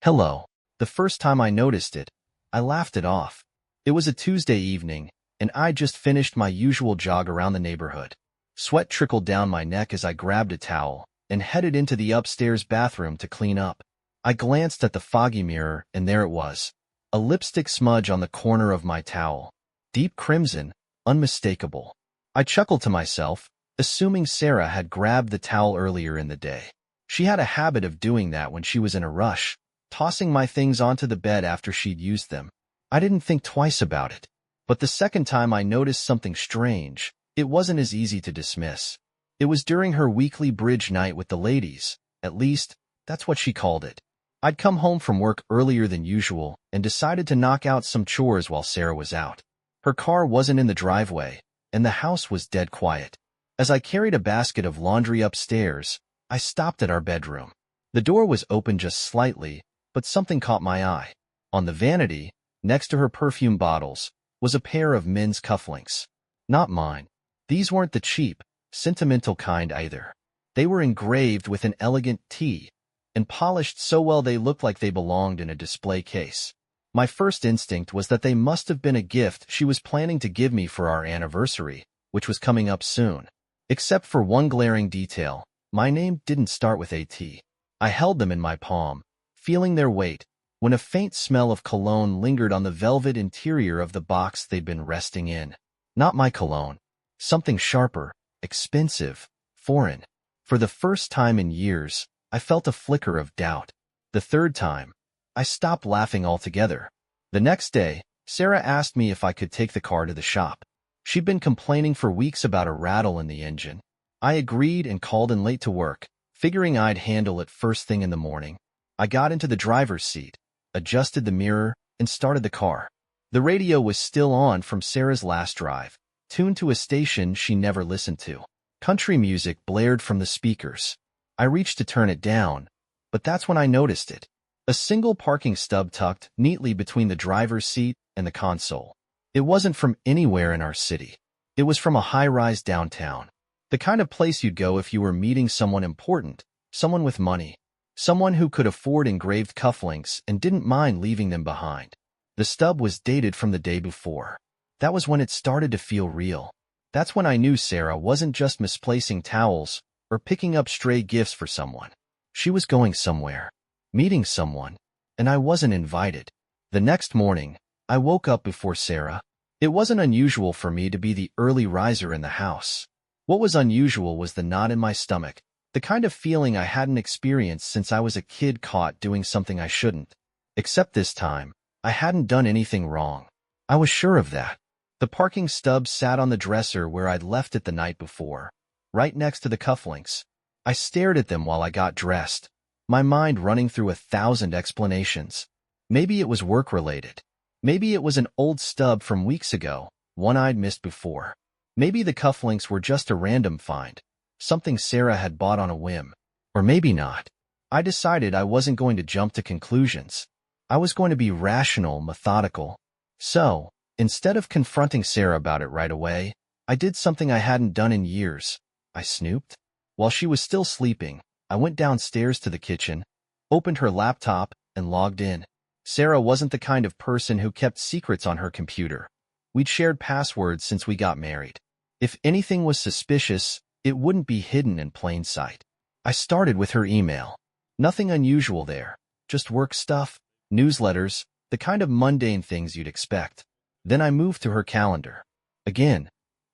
Hello. The first time I noticed it, I laughed it off. It was a Tuesday evening, and I just finished my usual jog around the neighborhood. Sweat trickled down my neck as I grabbed a towel and headed into the upstairs bathroom to clean up. I glanced at the foggy mirror, and there it was. A lipstick smudge on the corner of my towel. Deep crimson, unmistakable. I chuckled to myself, assuming Sarah had grabbed the towel earlier in the day. She had a habit of doing that when she was in a rush, tossing my things onto the bed after she'd used them. I didn't think twice about it. But the second time I noticed something strange, it wasn't as easy to dismiss. It was during her weekly bridge night with the ladies. At least, that's what she called it. I'd come home from work earlier than usual and decided to knock out some chores while Sarah was out. Her car wasn't in the driveway, and the house was dead quiet. As I carried a basket of laundry upstairs, I stopped at our bedroom. The door was open just slightly, but something caught my eye. On the vanity, next to her perfume bottles, was a pair of men's cufflinks. Not mine. These weren't the cheap, sentimental kind either. They were engraved with an elegant T and polished so well they looked like they belonged in a display case. My first instinct was that they must have been a gift she was planning to give me for our anniversary, which was coming up soon. Except for one glaring detail, my name didn't start with a T. I held them in my palm, feeling their weight, when a faint smell of cologne lingered on the velvet interior of the box they'd been resting in. Not my cologne. Something sharper, expensive, foreign. For the first time in years, I felt a flicker of doubt. The third time, I stopped laughing altogether. The next day, Sarah asked me if I could take the car to the shop. She'd been complaining for weeks about a rattle in the engine. I agreed and called in late to work, figuring I'd handle it first thing in the morning. I got into the driver's seat, adjusted the mirror, and started the car. The radio was still on from Sarah's last drive, tuned to a station she never listened to. Country music blared from the speakers. I reached to turn it down, but that's when I noticed it. A single parking stub tucked neatly between the driver's seat and the console. It wasn't from anywhere in our city. It was from a high-rise downtown. The kind of place you'd go if you were meeting someone important, someone with money, someone who could afford engraved cufflinks and didn't mind leaving them behind. The stub was dated from the day before. That was when it started to feel real. That's when I knew Sarah wasn't just misplacing towels or picking up stray gifts for someone. She was going somewhere, meeting someone, and I wasn't invited. The next morning, I woke up before Sarah. It wasn't unusual for me to be the early riser in the house. What was unusual was the knot in my stomach, the kind of feeling I hadn't experienced since I was a kid caught doing something I shouldn't. Except this time, I hadn't done anything wrong. I was sure of that. The parking stub sat on the dresser where I'd left it the night before, right next to the cufflinks. I stared at them while I got dressed, my mind running through 1,000 explanations. Maybe it was work-related. Maybe it was an old stub from weeks ago, one I'd missed before. Maybe the cufflinks were just a random find, something Sarah had bought on a whim. Or maybe not. I decided I wasn't going to jump to conclusions. I was going to be rational, methodical. So, instead of confronting Sarah about it right away, I did something I hadn't done in years. I snooped. While she was still sleeping, I went downstairs to the kitchen, opened her laptop, and logged in. Sarah wasn't the kind of person who kept secrets on her computer. We'd shared passwords since we got married. If anything was suspicious, it wouldn't be hidden in plain sight. I started with her email. Nothing unusual there, just work stuff, newsletters, the kind of mundane things you'd expect. Then I moved to her calendar. Again,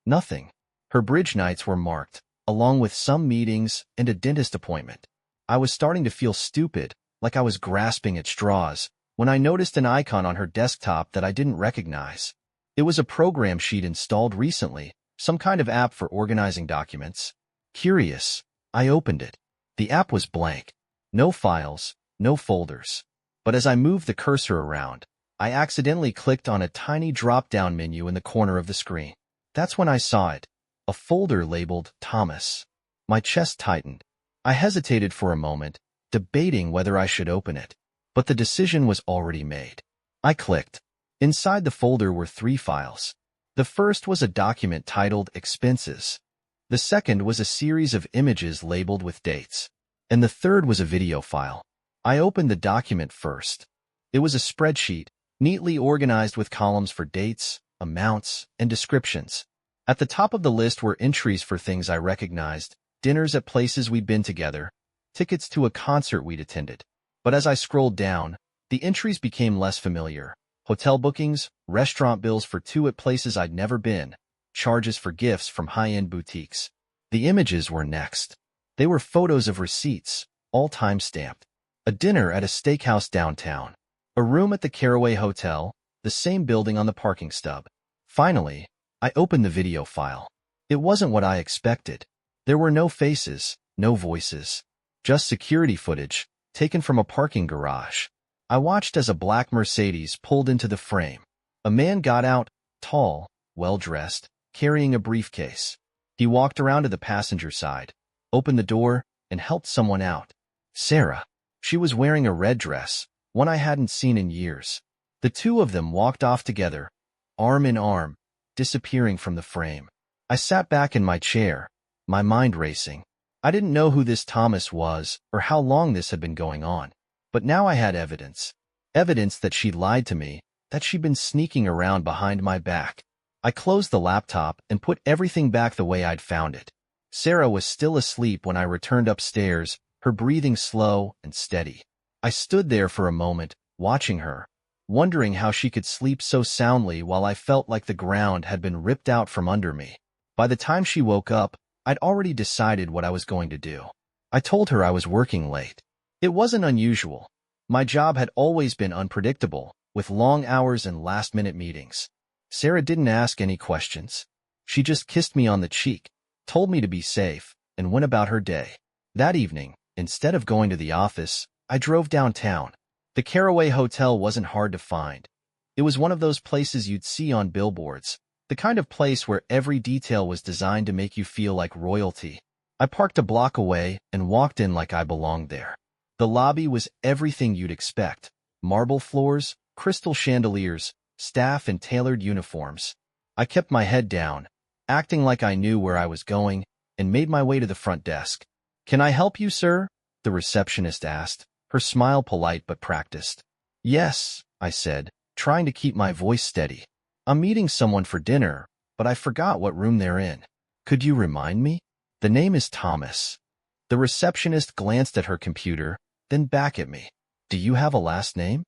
nothing. Her bridge nights were marked, along with some meetings and a dentist appointment. I was starting to feel stupid, like I was grasping at straws, when I noticed an icon on her desktop that I didn't recognize. It was a program she'd installed recently, some kind of app for organizing documents. Curious, I opened it. The app was blank. No files, no folders. But as I moved the cursor around, I accidentally clicked on a tiny drop-down menu in the corner of the screen. That's when I saw it. A folder labeled Thomas. My chest tightened. I hesitated for a moment, debating whether I should open it. But the decision was already made. I clicked. Inside the folder were 3 files. The first was a document titled Expenses. The second was a series of images labeled with dates. And the third was a video file. I opened the document first. It was a spreadsheet, neatly organized with columns for dates, amounts, and descriptions. At the top of the list were entries for things I recognized, dinners at places we'd been together, tickets to a concert we'd attended. But as I scrolled down, the entries became less familiar. Hotel bookings, restaurant bills for two at places I'd never been, charges for gifts from high-end boutiques. The images were next. They were photos of receipts, all time-stamped. A dinner at a steakhouse downtown. A room at the Caraway Hotel, the same building on the parking stub. Finally, I opened the video file. It wasn't what I expected. There were no faces, no voices. Just security footage, taken from a parking garage. I watched as a black Mercedes pulled into the frame. A man got out, tall, well-dressed, carrying a briefcase. He walked around to the passenger side, opened the door, and helped someone out. Sarah. She was wearing a red dress, one I hadn't seen in years. The two of them walked off together, arm in arm, disappearing from the frame. I sat back in my chair, my mind racing. I didn't know who this Thomas was or how long this had been going on. But now I had evidence. Evidence that she'd lied to me, that she'd been sneaking around behind my back. I closed the laptop and put everything back the way I'd found it. Sarah was still asleep when I returned upstairs, her breathing slow and steady. I stood there for a moment, watching her, wondering how she could sleep so soundly while I felt like the ground had been ripped out from under me. By the time she woke up, I'd already decided what I was going to do. I told her I was working late. It wasn't unusual. My job had always been unpredictable, with long hours and last-minute meetings. Sarah didn't ask any questions. She just kissed me on the cheek, told me to be safe, and went about her day. That evening, instead of going to the office, I drove downtown. The Caraway Hotel wasn't hard to find. It was one of those places you'd see on billboards, the kind of place where every detail was designed to make you feel like royalty. I parked a block away and walked in like I belonged there. The lobby was everything you'd expect. Marble floors, crystal chandeliers, staff in tailored uniforms. I kept my head down, acting like I knew where I was going, and made my way to the front desk. "Can I help you, sir?" the receptionist asked, her smile polite but practiced. "Yes," I said, trying to keep my voice steady. "I'm meeting someone for dinner, but I forgot what room they're in. Could you remind me?" "The name is Thomas." The receptionist glanced at her computer, then back at me. "Do you have a last name?"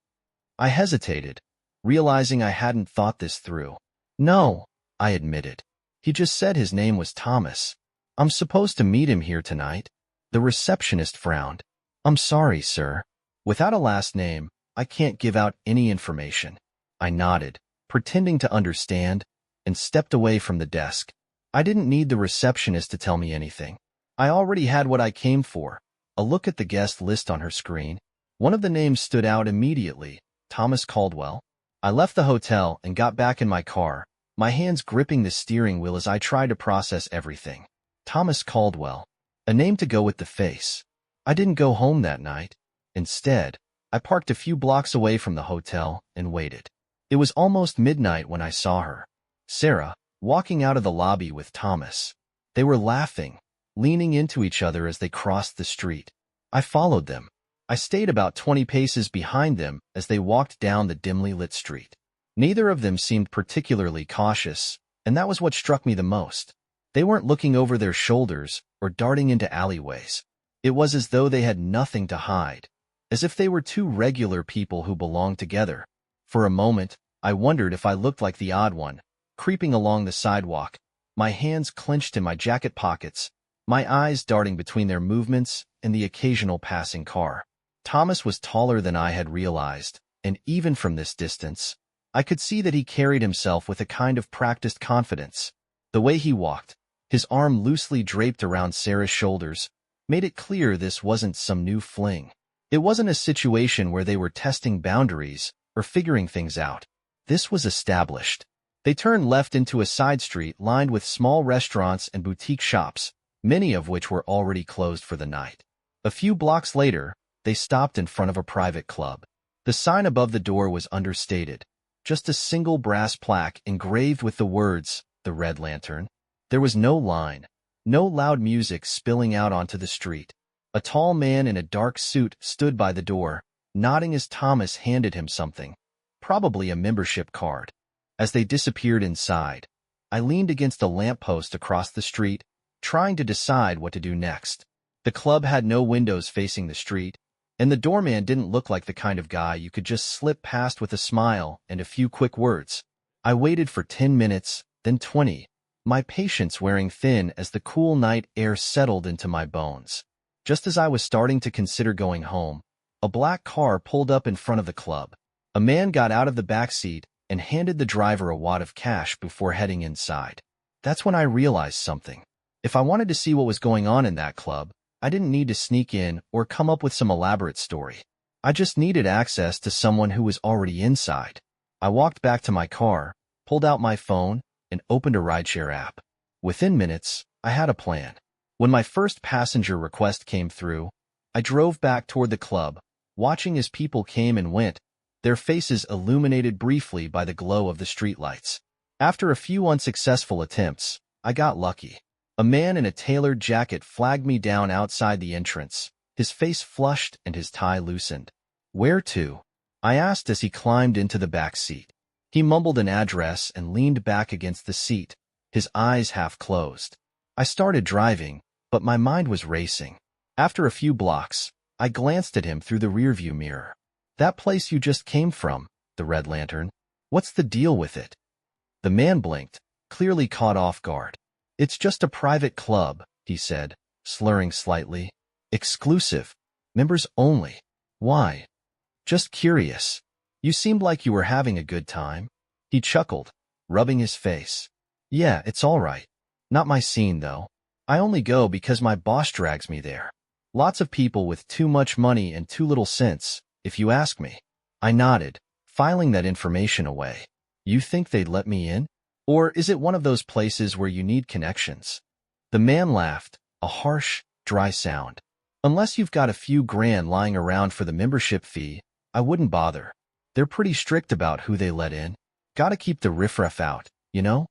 I hesitated, realizing I hadn't thought this through. "No," I admitted. "He just said his name was Thomas. I'm supposed to meet him here tonight." The receptionist frowned. "I'm sorry, sir. Without a last name, I can't give out any information." I nodded, pretending to understand, and stepped away from the desk. I didn't need the receptionist to tell me anything. I already had what I came for, a look at the guest list on her screen. One of the names stood out immediately, Thomas Caldwell. I left the hotel and got back in my car, my hands gripping the steering wheel as I tried to process everything. Thomas Caldwell. A name to go with the face. I didn't go home that night. Instead, I parked a few blocks away from the hotel and waited. It was almost midnight when I saw her. Sarah, walking out of the lobby with Thomas. They were laughing, leaning into each other as they crossed the street. I followed them. I stayed about 20 paces behind them as they walked down the dimly lit street. Neither of them seemed particularly cautious, and that was what struck me the most. They weren't looking over their shoulders or darting into alleyways. It was as though they had nothing to hide, as if they were two regular people who belonged together. For a moment, I wondered if I looked like the odd one, creeping along the sidewalk, my hands clenched in my jacket pockets, my eyes darting between their movements and the occasional passing car. Thomas was taller than I had realized, and even from this distance, I could see that he carried himself with a kind of practiced confidence. The way he walked, his arm loosely draped around Sarah's shoulders, made it clear this wasn't some new fling. It wasn't a situation where they were testing boundaries or figuring things out. This was established. They turned left into a side street lined with small restaurants and boutique shops, many of which were already closed for the night. A few blocks later, they stopped in front of a private club. The sign above the door was understated, just a single brass plaque engraved with the words, "The Red Lantern." There was no line, no loud music spilling out onto the street. A tall man in a dark suit stood by the door, nodding as Thomas handed him something, probably a membership card. As they disappeared inside, I leaned against a lamppost across the street, trying to decide what to do next. The club had no windows facing the street, and the doorman didn't look like the kind of guy you could just slip past with a smile and a few quick words. I waited for 10 minutes, then 20, my patience wearing thin as the cool night air settled into my bones. Just as I was starting to consider going home, a black car pulled up in front of the club. A man got out of the back seat and handed the driver a wad of cash before heading inside. That's when I realized something. If I wanted to see what was going on in that club, I didn't need to sneak in or come up with some elaborate story. I just needed access to someone who was already inside. I walked back to my car, pulled out my phone, and opened a rideshare app. Within minutes, I had a plan. When my first passenger request came through, I drove back toward the club, watching as people came and went, their faces illuminated briefly by the glow of the streetlights. After a few unsuccessful attempts, I got lucky. A man in a tailored jacket flagged me down outside the entrance, his face flushed and his tie loosened. "Where to?" I asked as he climbed into the back seat. He mumbled an address and leaned back against the seat, his eyes half closed. I started driving, but my mind was racing. After a few blocks, I glanced at him through the rearview mirror. "That place you just came from, the Red Lantern. What's the deal with it?" The man blinked, clearly caught off guard. "It's just a private club," he said, slurring slightly. "Exclusive. Members only." "Why?" "Just curious. You seemed like you were having a good time." He chuckled, rubbing his face. "Yeah, it's all right. Not my scene, though. I only go because my boss drags me there. Lots of people with too much money and too little sense, if you ask me." I nodded, filing that information away. "You think they'd let me in? Or is it one of those places where you need connections?" The man laughed, a harsh, dry sound. "Unless you've got a few grand lying around for the membership fee, I wouldn't bother. They're pretty strict about who they let in. Gotta keep the riffraff out, you know?"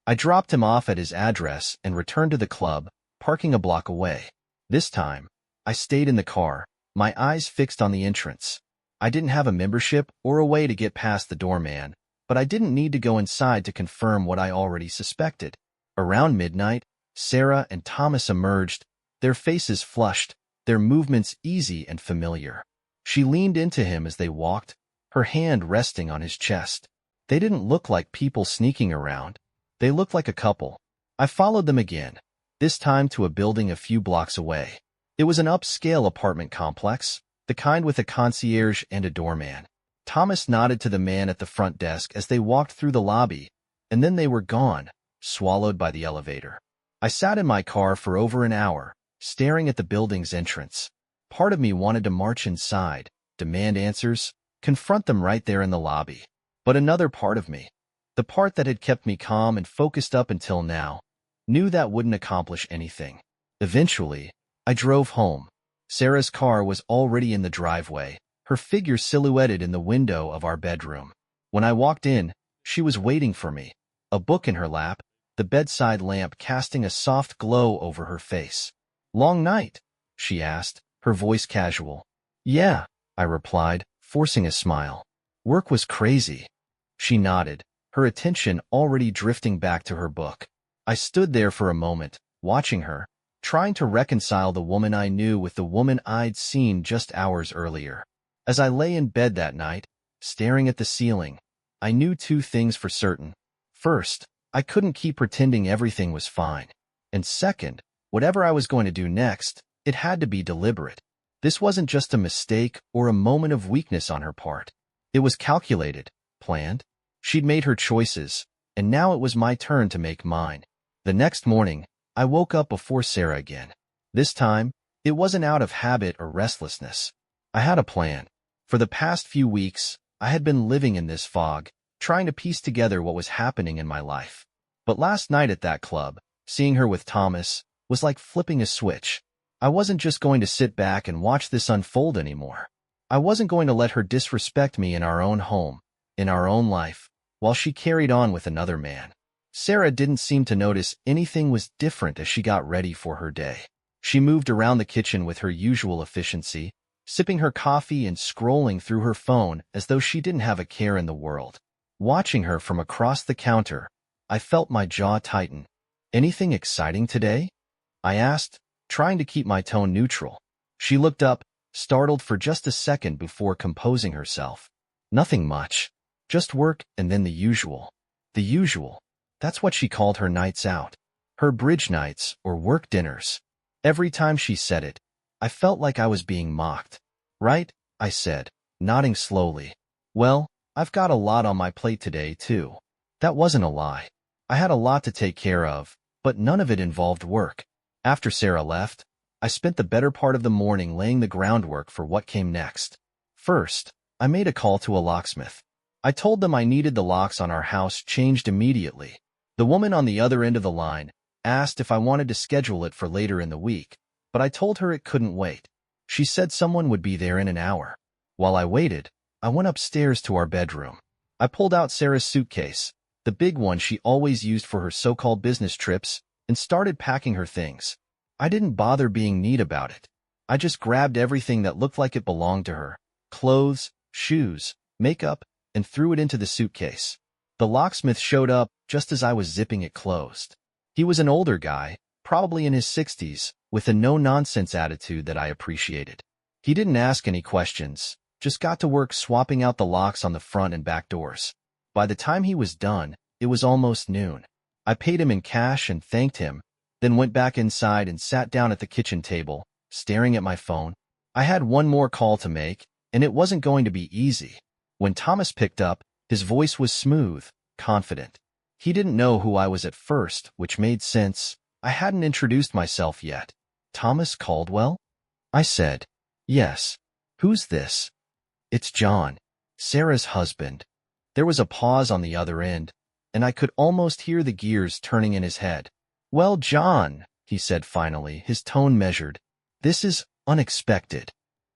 I dropped him off at his address and returned to the club, parking a block away. This time, I stayed in the car, my eyes fixed on the entrance. I didn't have a membership or a way to get past the doorman, but I didn't need to go inside to confirm what I already suspected. Around midnight, Sarah and Thomas emerged, their faces flushed, their movements easy and familiar. She leaned into him as they walked, her hand resting on his chest. They didn't look like people sneaking around. They looked like a couple. I followed them again, this time to a building a few blocks away. It was an upscale apartment complex, the kind with a concierge and a doorman. Thomas nodded to the man at the front desk as they walked through the lobby, and then they were gone, swallowed by the elevator. I sat in my car for over an hour, staring at the building's entrance. Part of me wanted to march inside, demand answers, confront them right there in the lobby. But another part of me, the part that had kept me calm and focused up until now, knew that wouldn't accomplish anything. Eventually, I drove home. Sarah's car was already in the driveway, her figure silhouetted in the window of our bedroom. When I walked in, she was waiting for me, a book in her lap, the bedside lamp casting a soft glow over her face. "Long night?" she asked, her voice casual. "Yeah," I replied, forcing a smile. "Work was crazy." She nodded, her attention already drifting back to her book. I stood there for a moment, watching her, trying to reconcile the woman I knew with the woman I'd seen just hours earlier. As I lay in bed that night, staring at the ceiling, I knew two things for certain. First, I couldn't keep pretending everything was fine. And second, whatever I was going to do next, it had to be deliberate. This wasn't just a mistake or a moment of weakness on her part. It was calculated, planned. She'd made her choices, and now it was my turn to make mine. The next morning, I woke up before Sarah again. This time, it wasn't out of habit or restlessness. I had a plan. For the past few weeks, I had been living in this fog, trying to piece together what was happening in my life. But last night at that club, seeing her with Thomas, was like flipping a switch. I wasn't just going to sit back and watch this unfold anymore. I wasn't going to let her disrespect me in our own home, in our own life, while she carried on with another man. Sarah didn't seem to notice anything was different as she got ready for her day. She moved around the kitchen with her usual efficiency, sipping her coffee and scrolling through her phone as though she didn't have a care in the world. Watching her from across the counter, I felt my jaw tighten. "Anything exciting today?" I asked, trying to keep my tone neutral. She looked up, startled for just a second before composing herself. "Nothing much. Just work and then the usual." The usual. That's what she called her nights out. Her bridge nights or work dinners. Every time she said it, I felt like I was being mocked. "Right," I said, nodding slowly. "Well, I've got a lot on my plate today, too." That wasn't a lie. I had a lot to take care of, but none of it involved work. After Sarah left, I spent the better part of the morning laying the groundwork for what came next. First, I made a call to a locksmith. I told them I needed the locks on our house changed immediately. The woman on the other end of the line asked if I wanted to schedule it for later in the week, but I told her it couldn't wait. She said someone would be there in an hour. While I waited, I went upstairs to our bedroom. I pulled out Sarah's suitcase, the big one she always used for her so-called business trips, and started packing her things. I didn't bother being neat about it. I just grabbed everything that looked like it belonged to her: clothes, shoes, makeup, and threw it into the suitcase. The locksmith showed up just as I was zipping it closed. He was an older guy, probably in his 60s, with a no-nonsense attitude that I appreciated. He didn't ask any questions, just got to work swapping out the locks on the front and back doors. By the time he was done, it was almost noon. I paid him in cash and thanked him, then went back inside and sat down at the kitchen table, staring at my phone. I had one more call to make, and it wasn't going to be easy. When Thomas picked up, his voice was smooth, confident. He didn't know who I was at first, which made sense. I hadn't introduced myself yet. "Thomas Caldwell?" I said. "Yes. Who's this?" "It's John, Sarah's husband." There was a pause on the other end, and I could almost hear the gears turning in his head. "Well, John," he said finally, his tone measured. "This is unexpected."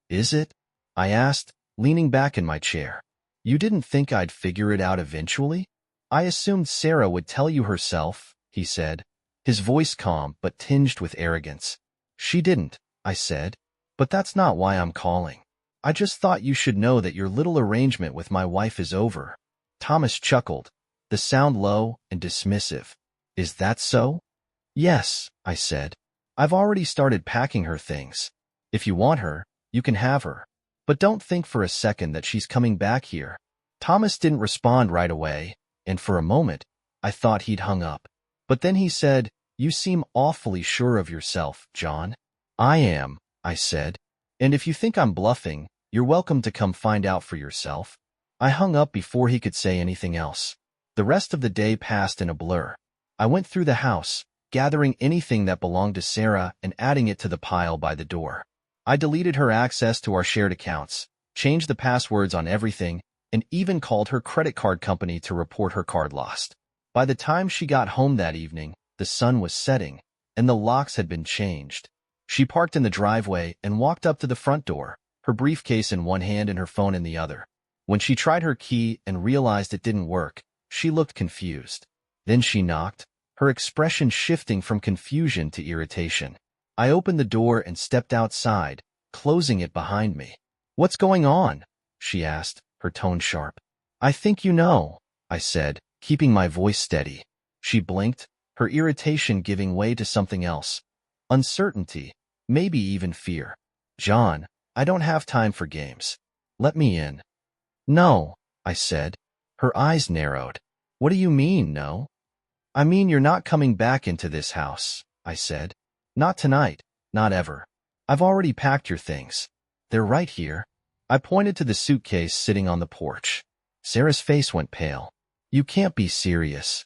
"Is it?" I asked, leaning back in my chair. "You didn't think I'd figure it out eventually?" "I assumed Sarah would tell you herself," he said, his voice calm but tinged with arrogance. "She didn't," I said, "but that's not why I'm calling. I just thought you should know that your little arrangement with my wife is over." Thomas chuckled, the sound low and dismissive. "Is that so?" "Yes," I said. "I've already started packing her things. If you want her, you can have her. But don't think for a second that she's coming back here." Thomas didn't respond right away, and for a moment, I thought he'd hung up. But then he said, "You seem awfully sure of yourself, John." "I am," I said. "And if you think I'm bluffing, you're welcome to come find out for yourself." I hung up before he could say anything else. The rest of the day passed in a blur. I went through the house, gathering anything that belonged to Sarah and adding it to the pile by the door. I deleted her access to our shared accounts, changed the passwords on everything, and even called her credit card company to report her card lost. By the time she got home that evening, the sun was setting, and the locks had been changed. She parked in the driveway and walked up to the front door, her briefcase in one hand and her phone in the other. When she tried her key and realized it didn't work, she looked confused. Then she knocked, her expression shifting from confusion to irritation. I opened the door and stepped outside, closing it behind me. "What's going on?" she asked, her tone sharp. "I think you know," I said, keeping my voice steady. She blinked, her irritation giving way to something else. Uncertainty, maybe even fear. "John, I don't have time for games. Let me in." "No," I said. Her eyes narrowed. "What do you mean, no?" "I mean you're not coming back into this house," I said. "Not tonight, not ever. I've already packed your things. They're right here." I pointed to the suitcase sitting on the porch. Sarah's face went pale. "You can't be serious."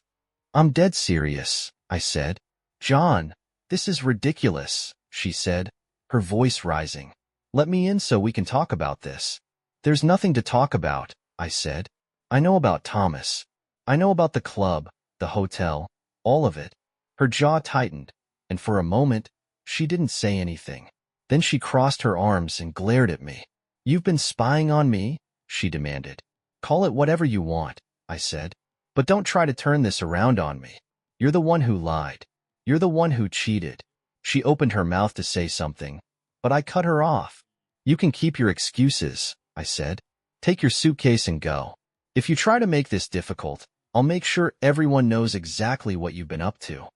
"I'm dead serious," I said. "John, this is ridiculous," she said, her voice rising. "Let me in so we can talk about this." "There's nothing to talk about," I said. "I know about Thomas. I know about the club, the hotel, all of it." Her jaw tightened, and for a moment, she didn't say anything. Then she crossed her arms and glared at me. "You've been spying on me?" she demanded. "Call it whatever you want," I said. "But don't try to turn this around on me. You're the one who lied. You're the one who cheated." She opened her mouth to say something, but I cut her off. You can keep your excuses, I said. Take your suitcase and go. If you try to make this difficult, I'll make sure everyone knows exactly what you've been up to.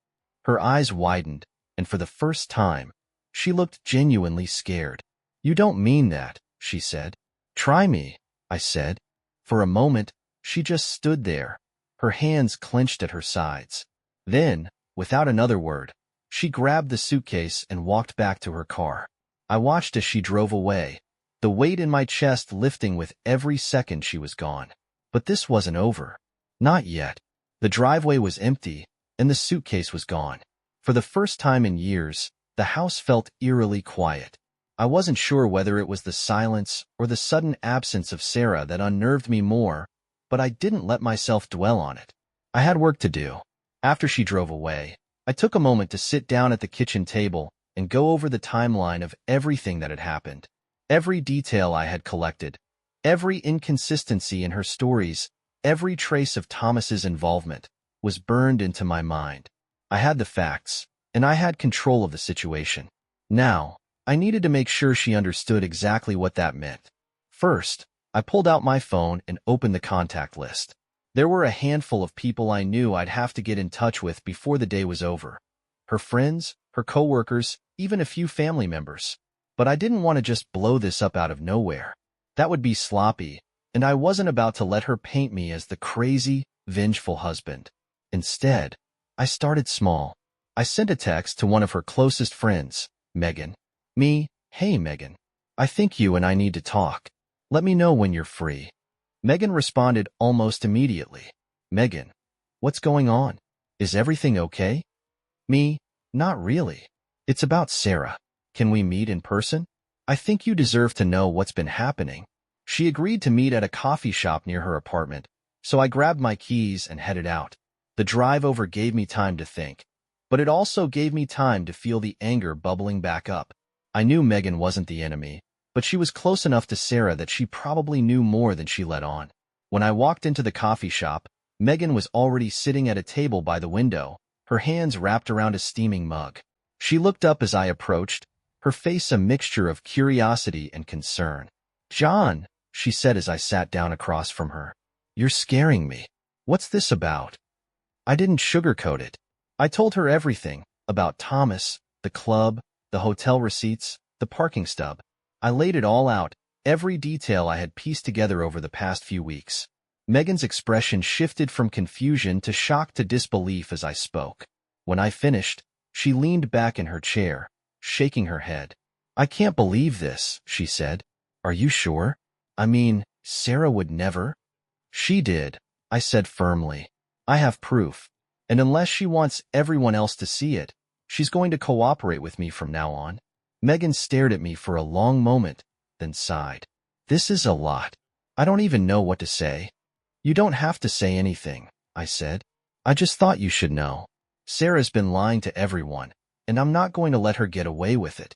Her eyes widened, and for the first time, she looked genuinely scared. You don't mean that, she said. Try me, I said. For a moment, she just stood there, her hands clenched at her sides. Then, without another word, she grabbed the suitcase and walked back to her car. I watched as she drove away, the weight in my chest lifting with every second she was gone. But this wasn't over. Not yet. The driveway was empty, and the suitcase was gone. For the first time in years, the house felt eerily quiet. I wasn't sure whether it was the silence or the sudden absence of Sarah that unnerved me more, but I didn't let myself dwell on it. I had work to do. After she drove away, I took a moment to sit down at the kitchen table and go over the timeline of everything that had happened. Every detail I had collected, every inconsistency in her stories, every trace of Thomas's involvement was burned into my mind. I had the facts, and I had control of the situation. Now, I needed to make sure she understood exactly what that meant. First, I pulled out my phone and opened the contact list. There were a handful of people I knew I'd have to get in touch with before the day was over. Her friends, her coworkers, even a few family members. But I didn't want to just blow this up out of nowhere. That would be sloppy, and I wasn't about to let her paint me as the crazy, vengeful husband. Instead, I started small. I sent a text to one of her closest friends, Megan. Hey Megan. I think you and I need to talk. Let me know when you're free. Megan responded almost immediately. Megan, what's going on? Is everything okay? Not really. It's about Sarah. Can we meet in person? I think you deserve to know what's been happening. She agreed to meet at a coffee shop near her apartment, so I grabbed my keys and headed out. The drive over gave me time to think, but it also gave me time to feel the anger bubbling back up. I knew Megan wasn't the enemy, but she was close enough to Sarah that she probably knew more than she let on. When I walked into the coffee shop, Megan was already sitting at a table by the window, her hands wrapped around a steaming mug. She looked up as I approached, her face a mixture of curiosity and concern. John, she said as I sat down across from her. You're scaring me. What's this about? I didn't sugarcoat it. I told her everything, about Thomas, the club, the hotel receipts, the parking stub. I laid it all out, every detail I had pieced together over the past few weeks. Megan's expression shifted from confusion to shock to disbelief as I spoke. When I finished, she leaned back in her chair, shaking her head. I can't believe this, she said. Are you sure? I mean, Sarah would never. She did, I said firmly. I have proof, and unless she wants everyone else to see it, she's going to cooperate with me from now on. Megan stared at me for a long moment, then sighed. This is a lot. I don't even know what to say. You don't have to say anything, I said. I just thought you should know. Sarah's been lying to everyone, and I'm not going to let her get away with it.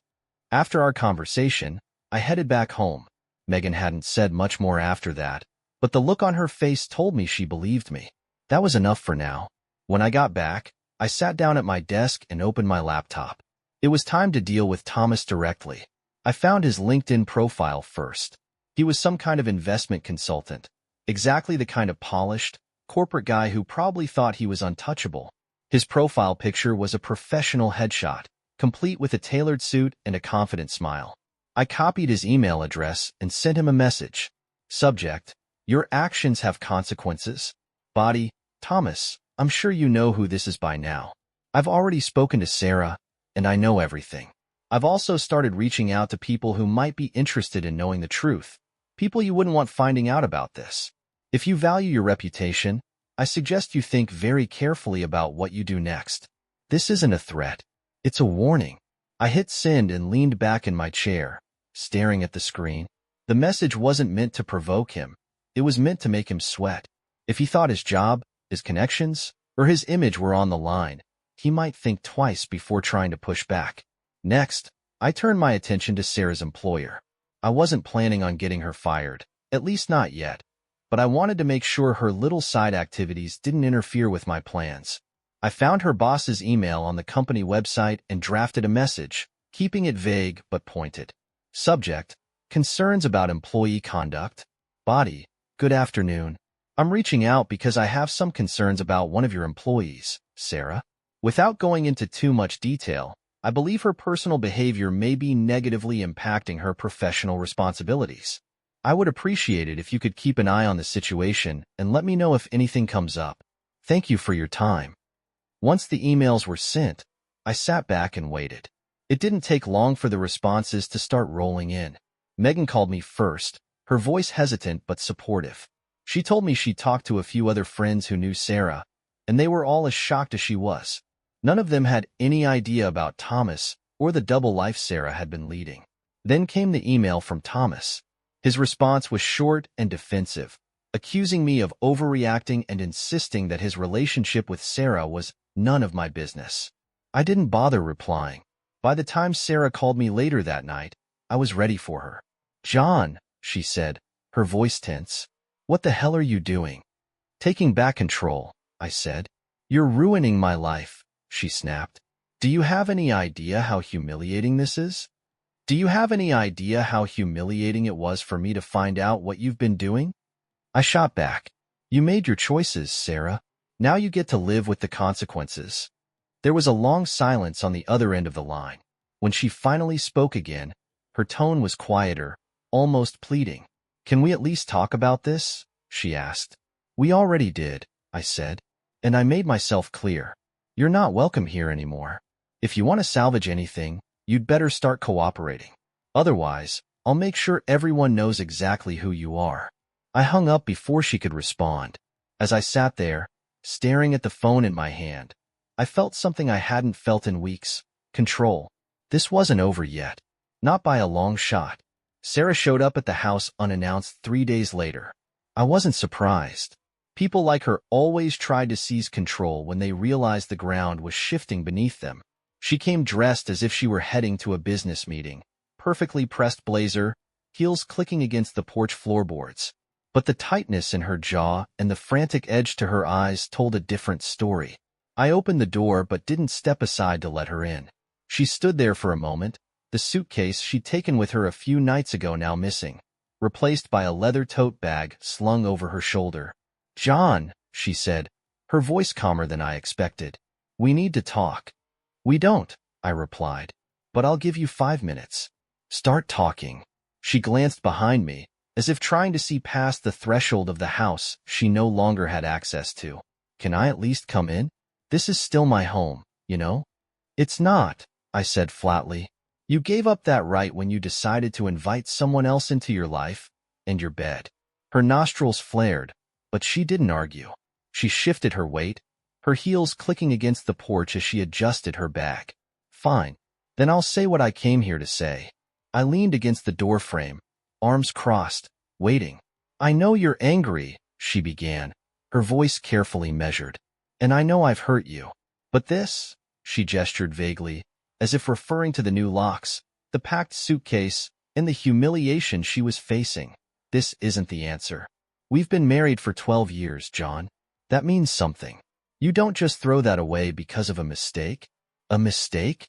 After our conversation, I headed back home. Megan hadn't said much more after that, but the look on her face told me she believed me. That was enough for now. When I got back, I sat down at my desk and opened my laptop. It was time to deal with Thomas directly. I found his LinkedIn profile first. He was some kind of investment consultant, exactly the kind of polished, corporate guy who probably thought he was untouchable. His profile picture was a professional headshot, complete with a tailored suit and a confident smile. I copied his email address and sent him a message. Subject: Your actions have consequences. Body: Thomas, I'm sure you know who this is by now. I've already spoken to Sarah, and I know everything. I've also started reaching out to people who might be interested in knowing the truth, people you wouldn't want finding out about this. If you value your reputation, I suggest you think very carefully about what you do next. This isn't a threat. It's a warning. I hit send and leaned back in my chair, staring at the screen. The message wasn't meant to provoke him. It was meant to make him sweat. If he thought his job, his connections, or his image were on the line, he might think twice before trying to push back. Next, I turned my attention to Sarah's employer. I wasn't planning on getting her fired, at least not yet, but I wanted to make sure her little side activities didn't interfere with my plans. I found her boss's email on the company website and drafted a message, keeping it vague but pointed. Subject: concerns about employee conduct. Body: good afternoon. I'm reaching out because I have some concerns about one of your employees, Sarah. Without going into too much detail, I believe her personal behavior may be negatively impacting her professional responsibilities. I would appreciate it if you could keep an eye on the situation and let me know if anything comes up. Thank you for your time. Once the emails were sent, I sat back and waited. It didn't take long for the responses to start rolling in. Megan called me first, her voice hesitant but supportive. She told me she talked to a few other friends who knew Sarah, and they were all as shocked as she was. None of them had any idea about Thomas or the double life Sarah had been leading. Then came the email from Thomas. His response was short and defensive, accusing me of overreacting and insisting that his relationship with Sarah was none of my business. I didn't bother replying. By the time Sarah called me later that night, I was ready for her. "John," she said, her voice tense. "What the hell are you doing?" "Taking back control," I said. "You're ruining my life," she snapped. "Do you have any idea how humiliating this is? Do you have any idea how humiliating it was for me to find out what you've been doing?" I shot back. "You made your choices, Sarah. Now you get to live with the consequences." There was a long silence on the other end of the line. When she finally spoke again, her tone was quieter, almost pleading. "Can we at least talk about this?" she asked. "We already did," I said, and I made myself clear. "You're not welcome here anymore. If you want to salvage anything, you'd better start cooperating. Otherwise, I'll make sure everyone knows exactly who you are." I hung up before she could respond. As I sat there, staring at the phone in my hand, I felt something I hadn't felt in weeks: control. This wasn't over yet. Not by a long shot. Sarah showed up at the house unannounced 3 days later. I wasn't surprised. People like her always tried to seize control when they realized the ground was shifting beneath them. She came dressed as if she were heading to a business meeting, perfectly pressed blazer, heels clicking against the porch floorboards. But the tightness in her jaw and the frantic edge to her eyes told a different story. I opened the door but didn't step aside to let her in. She stood there for a moment, the suitcase she'd taken with her a few nights ago now missing, replaced by a leather tote bag slung over her shoulder. "John," she said, her voice calmer than I expected. "We need to talk." "We don't," I replied, "but I'll give you 5 minutes. Start talking." She glanced behind me, as if trying to see past the threshold of the house she no longer had access to. "Can I at least come in? This is still my home, you know?" "It's not," I said flatly. "You gave up that right when you decided to invite someone else into your life and your bed." Her nostrils flared, but she didn't argue. She shifted her weight, her heels clicking against the porch as she adjusted her bag. "Fine. Then I'll say what I came here to say." I leaned against the doorframe, arms crossed, waiting. "I know you're angry," she began, her voice carefully measured. "And I know I've hurt you. But this," she gestured vaguely, as if referring to the new locks, the packed suitcase, and the humiliation she was facing. "This isn't the answer. We've been married for 12 years, John. That means something. You don't just throw that away because of a mistake." "A mistake?"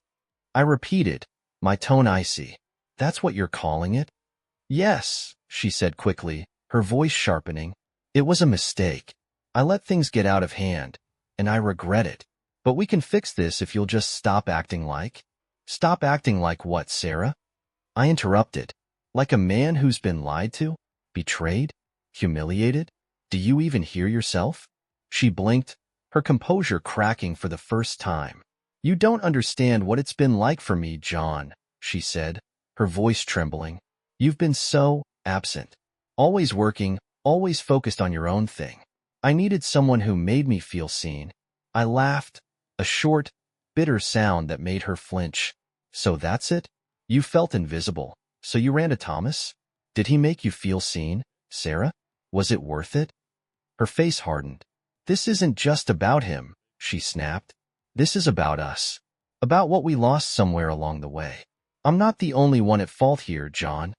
I repeated, my tone icy. "That's what you're calling it?" "Yes," she said quickly, her voice sharpening. "It was a mistake. I let things get out of hand, and I regret it. But we can fix this if you'll just stop acting like—" "Stop acting like what, Sarah?" I interrupted. "Like a man who's been lied to? Betrayed? Humiliated? Do you even hear yourself?" She blinked, her composure cracking for the first time. "You don't understand what it's been like for me, John," she said, her voice trembling. "You've been so absent. Always working, always focused on your own thing. I needed someone who made me feel seen." I laughed, a short, bitter sound that made her flinch. "So that's it? You felt invisible, so you ran to Thomas? Did he make you feel seen, Sarah? Was it worth it?" Her face hardened. "This isn't just about him," she snapped. "This is about us. About what we lost somewhere along the way. I'm not the only one at fault here, John.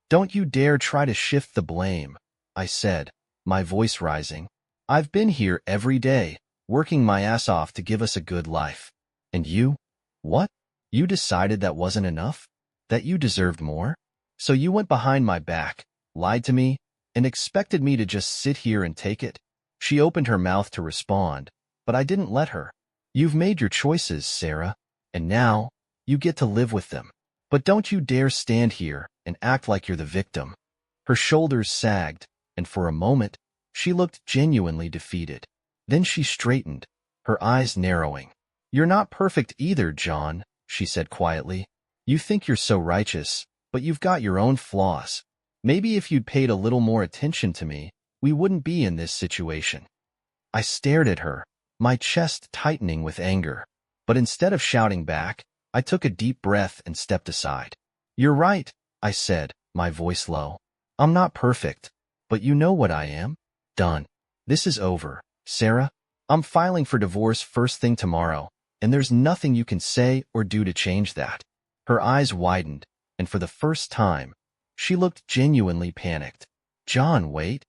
Don't you dare try to shift the blame," I said, my voice rising. "I've been here every day, working my ass off to give us a good life. And you? What? You decided that wasn't enough? That you deserved more? So you went behind my back, lied to me, and expected me to just sit here and take it? She opened her mouth to respond, but I didn't let her. You've made your choices, Sarah, and now you get to live with them. But don't you dare stand here and act like you're the victim. Her shoulders sagged, and for a moment, she looked genuinely defeated. Then she straightened, her eyes narrowing. You're not perfect either, John, she said quietly. You think you're so righteous, but you've got your own flaws. Maybe if you'd paid a little more attention to me, we wouldn't be in this situation. I stared at her, my chest tightening with anger. But instead of shouting back, I took a deep breath and stepped aside. You're right, I said, my voice low. I'm not perfect, but you know what I am? Done. This is over, Sarah. I'm filing for divorce first thing tomorrow, and there's nothing you can say or do to change that. Her eyes widened, and for the first time, she looked genuinely panicked. John, wait.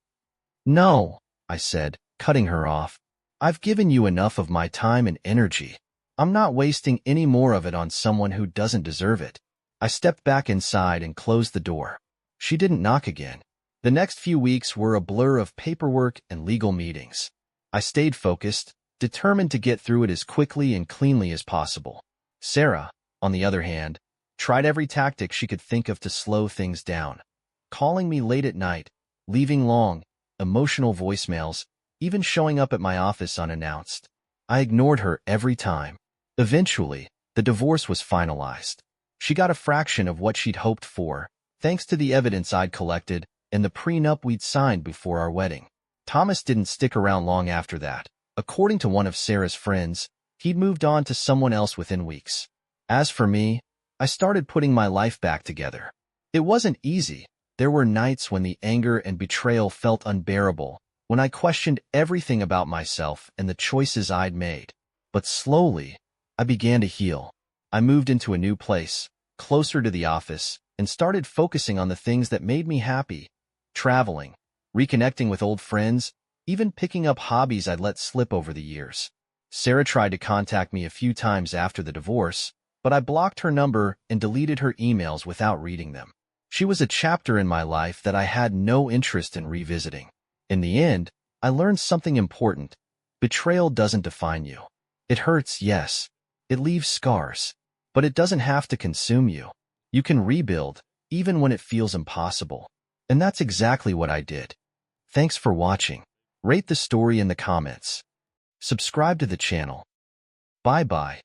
No, I said, cutting her off. I've given you enough of my time and energy. I'm not wasting any more of it on someone who doesn't deserve it. I stepped back inside and closed the door. She didn't knock again. The next few weeks were a blur of paperwork and legal meetings. I stayed focused, determined to get through it as quickly and cleanly as possible. Sarah, on the other hand, tried every tactic she could think of to slow things down. Calling me late at night, leaving long, emotional voicemails, even showing up at my office unannounced. I ignored her every time. Eventually, the divorce was finalized. She got a fraction of what she'd hoped for, thanks to the evidence I'd collected and the prenup we'd signed before our wedding. Thomas didn't stick around long after that. According to one of Sarah's friends, he'd moved on to someone else within weeks. As for me, I started putting my life back together. It wasn't easy. There were nights when the anger and betrayal felt unbearable, when I questioned everything about myself and the choices I'd made. But slowly, I began to heal. I moved into a new place, closer to the office, and started focusing on the things that made me happy. Traveling, reconnecting with old friends, even picking up hobbies I'd let slip over the years. Sarah tried to contact me a few times after the divorce, but I blocked her number and deleted her emails without reading them. She was a chapter in my life that I had no interest in revisiting. In the end, I learned something important. Betrayal doesn't define you. It hurts, yes. It leaves scars. But it doesn't have to consume you. You can rebuild, even when it feels impossible. And that's exactly what I did. Thanks for watching. Rate the story in the comments. Subscribe to the channel. Bye-bye.